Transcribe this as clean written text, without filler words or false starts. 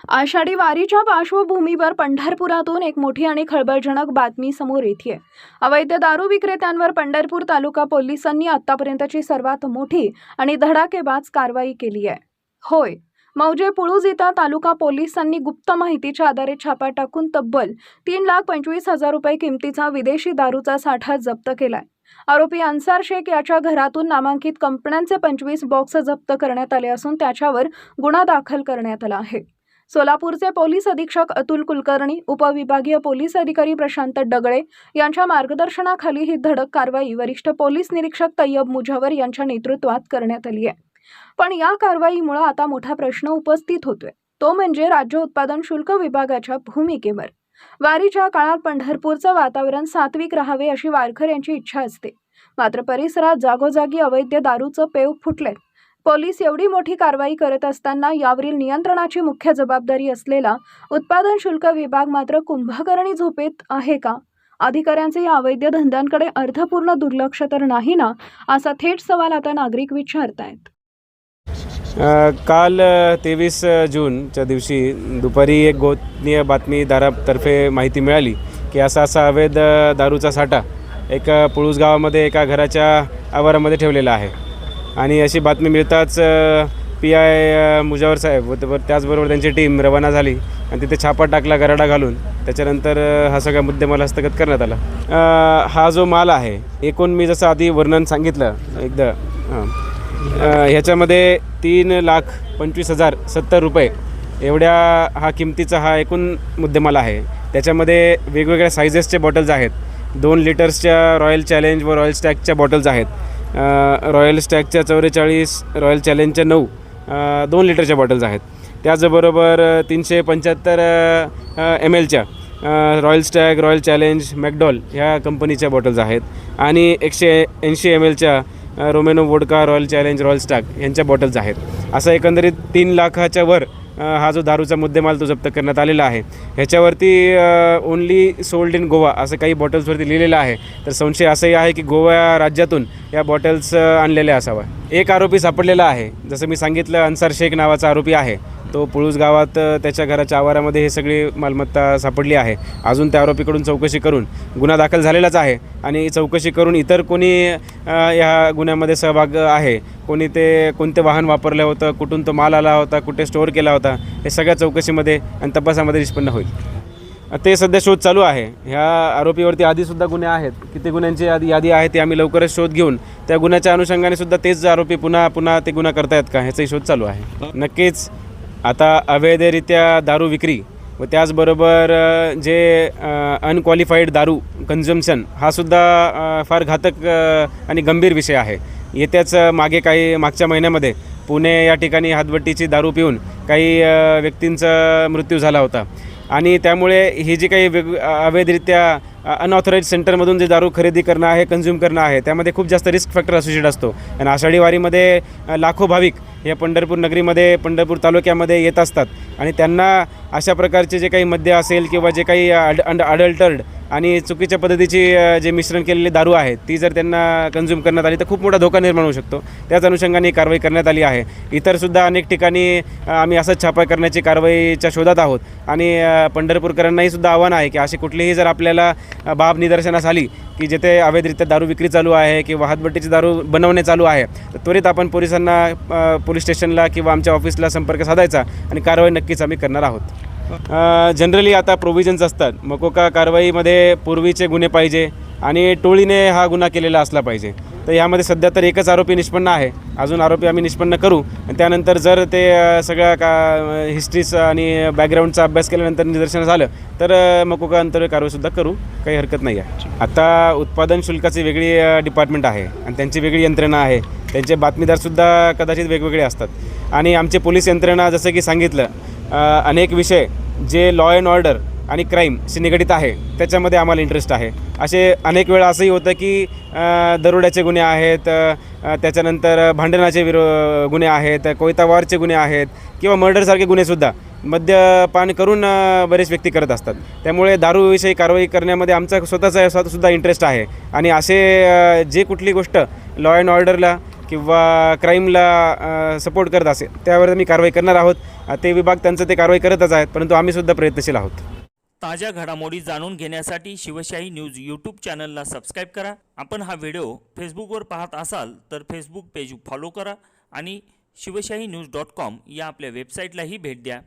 आषाढी वारीच्या पार्श्वभूमीवर पंढरपुरातून एक मोठी आणि खळबळजनक बातमी समोर येते. अवैध दारू विक्रेत्यांवर पंढरपूर तालुका पोलिसांनी आतापर्यंतची सर्वात मोठी आणि धडाकेबाज कारवाई केली आहे. होय, मौजे पुळूजिता तालुका पोलिसांनी गुप्त माहितीच्या आधारे छापा टाकून तब्बल 3,25,000 रुपये किमतीचा विदेशी दारूचा साठा जप्त केलाय. आरोपी अन्सार शेख याच्या घरातून नामांकित कंपन्यांचे 25 बॉक्स जप्त करण्यात आले असून त्याच्यावर गुन्हा दाखल करण्यात आला आहे. सोलापूरचे पोलीस अधीक्षक अतुल कुलकर्णी, उपविभागीय पोलीस अधिकारी प्रशांत डगळे यांच्या मार्गदर्शनाखाली ही धडक कारवाई वरिष्ठ पोलीस निरीक्षक तैयब मुजवर यांच्या नेतृत्वात करण्यात आली आहे. पण या कारवाईमुळे आता मोठा प्रश्न उपस्थित होतोय, तो म्हणजे राज्य उत्पादन शुल्क विभागाच्या भूमिकेवर. वारीच्या काळात पंढरपूरचं वातावरण सात्विक राहावे अशी वारकऱ्यांची इच्छा असते, मात्र परिसरात जागोजागी अवैध दारूचं पेव फुटले. पोलीस एवढी मोठी कारवाई करत असताना यावरील नियंत्रणाची मुख्य जबाबदारी असलेला उत्पादन शुल्क विभाग मात्र कुंभकर्णी झोपेत आहे का? अधिकाऱ्यांचे या अवैध धंद्यांकडे अर्थपूर्ण दुर्लक्ष तर नाही ना, असा थेट सवाल आता नागरिक विचारतायत. काल 23 जूनच्या दिवशी दुपारी एक गोपनीय बातमीदारातर्फे माहिती मिळाली की असा अवैध दारूचा साठा एक पुळूस गावामध्ये एका घराच्या आवारामध्ये ठेवलेला आहे. आणि अशी बातमी मिळताच PI मुजावर साहेब व त्याचबरोबर त्यांची टीम रवाना झाली आणि तिथे छापा टाकला गराडा घालून. त्याच्यानंतर हा सगळा मुद्देमाल हस्तगत करण्यात आला. हा जो माल आहे एकूण मी जसं आधी वर्णन सांगितलं एकदा, ह्याच्यामध्ये 3,25,070 रुपये एवढ्या हा किमतीचा हा एकूण मुद्देमाल आहे. त्याच्यामध्ये वेगवेगळ्या सायझेसचे बॉटल्स आहेत. 2 लिटर्सच्या रॉयल चॅलेंज व रॉयल स्टॅगच्या बॉटल्स आहेत. रॉयल स्टॅगच्या 44, रॉयल चॅलेंजच्या 9, 2 लिटरच्या बॉटल्स आहेत. त्याचबरोबर 375 mlच्या Royal Stag, Royal Challenge, McDowell ह्या कंपनीच्या बॉटल्स आहेत. आणि 180 mlच्या Romanov vodka, Royal Challenge, Royal Stag यांच्या बॉटल्स आहेत. असं एकंदरीत 3 लाखाच्या वर हा जो दारूचा मुद्देमाल तो जप्त करण्यात आलेला आहे. ह्याच्यावरती ओनली सोल्ड इन गोवा असं काही बॉटल्सवरती लिहिलेलं आहे. तर संशय असाही आहे की गोवा राज्यातून या बॉटल्स आणलेल्या असावा. एक आरोपी सापडलेला आहे. जसं मी सांगितलं, अन्सार शेख नावाचा आरोपी आहे. तो पुळूस गावात त्याच्या घराच्या आवारामध्ये हे सगळी मालमत्ता सापडली आहे. अजून त्या आरोपीकडून चौकशी करून गुन्हा दाखल झालेलाच आहे. आणि चौकशी करून इतर कोणी या गुन्ह्यामध्ये सहभाग आहे, कोणी ते कोणते वाहन वापरलं होतं, कुठून तो माल आला होता, कुठे स्टोअर केला होता, हे सगळ्या चौकशीमध्ये आणि तपासामध्ये निष्पन्न होईल. ते सध्या शोध चालू आहे. ह्या आरोपीवरती आधीसुद्धा गुन्हे आहेत. किती गुन्ह्यांची यादी आहे ते आम्ही लवकरच शोध घेऊन त्या गुन्ह्याच्या अनुषंगाने सुद्धा तेच आरोपी पुन्हा ते गुन्हा करतायत का ह्याचाही शोध चालू आहे. नक्कीच आता अवैधरित्या दारू विक्री व त्याचबरोबर जे अनक्वालिफाईड दारू कन्झम्शन हा सुद्धा फार घातक आणि गंभीर विषय आहे. येत्याच मागच्या महिन्यामध्ये पुणे या ठिकाणी हातभट्टीची दारू पिऊन काही व्यक्तींचा मृत्यू झाला होता. आणि त्यामुळे ही जी काही अवैधरित्या अनऑथराईज सेंटरमधून जे दारू खरेदी करणं आहे, कन्झ्युम करणं आहे, त्यामध्ये खूप जास्त रिस्क फॅक्टर असोसिएटेड असतो. आणि आषाढी वारीमध्ये लाखो भाविक या पंढरपूर नगरीमध्ये, पंढरपूर तालुक्यामध्ये येत असतात. आणि त्यांना अशा प्रकारचे जे काही मद्य असेल किंवा जे काही अडल्टर्ड आणि चुकीच्या पद्धतीची जे मिश्रण केलेली दारू आहे ती जर त्यांना कन्झ्युम करण्यात आली तर खूप मोठा धोका निर्माण होऊ शकतो. त्याच अनुषंगाने कारवाई करण्यात आली आहे. इतरसुद्धा अनेक ठिकाणी आम्ही असंच छापा करण्याची कारवाईच्या शोधात आहोत. आणि पंढरपूरकरांनाही सुद्धा आव्हान आहे की अशी कुठलीही जर आपल्याला बाब निदर्शनास आली की जिथे अवैधरित्या दारू विक्री चालू आहे किंवा हातभट्टीची दारू बनवणे चालू आहे तर त्वरित आपण पोलिस स्टेशनला किंवा आमच्या ऑफिसला संपर्क साधायचा आणि कारवाई नक्कीच आम्ही करणार आहोत. जनरली आता प्रोव्हिजन्स असतात. मकोका कारवाईमध्ये पूर्वीचे गुन्हे पाहिजे आणि टोळीने हा गुन्हा केलेला असला पाहिजे. तर यामध्ये सध्या तर एकच आरोपी निष्पन्न आहे. अजून आरोपी आम्ही निष्पन्न करू आणि त्यानंतर जर ते सगळ्या हिस्ट्रीचा आणि बॅकग्राऊंडचा अभ्यास केल्यानंतर निदर्शनास आलं तर मकोका अंतर्गत कारवाईसुद्धा करू, काही हरकत नाही आहे. आता उत्पादन शुल्काची वेगळी डिपार्टमेंट आहे आणि त्यांची वेगळी यंत्रणा आहे. त्यांचे बातमीदारसुद्धा कदाचित वेगवेगळे असतात. आणि आमचे पोलीस यंत्रणा जसं की सांगितलं, अनेक विषय जे लॉ अँड ऑर्डर आणि क्राईमशी निगडीत आहे त्याच्यामध्ये आम्हाला इंटरेस्ट आहे. असे अनेक वेळा असंही होतं की दरोड्याचे गुन्हे आहेत, त्याच्यानंतर भांडणाचे गुन्हे आहेत, कोयतावारचे गुन्हे आहेत किंवा मर्डरसारखे गुन्हेसुद्धा मद्यपान करून बरेच व्यक्ती करत असतात. त्यामुळे दारूविषयी कारवाई करण्यामध्ये आमचा स्वतःचा इंटरेस्ट आहे. आणि असे जे कुठली गोष्ट लॉ अँड ऑर्डरला किंवा क्राईमला सपोर्ट करत असेल त्यावर आम्ही कारवाई करणार आहोत. ते विभाग त्यांचं ते कारवाई करतच आहेत, परंतु आम्हीसुद्धा प्रयत्नशील आहोत. ताज्या घडामोडी जाणून घेण्यासाठी शिवशाही न्यूज यूट्यूब चॅनलला सबस्क्राईब करा. आपण हा व्हिडिओ फेसबुकवर पाहत असाल तर फेसबुक पेज फॉलो करा आणि शिवशाही न्यूज.com या आपल्या वेबसाईटलाही भेट द्या.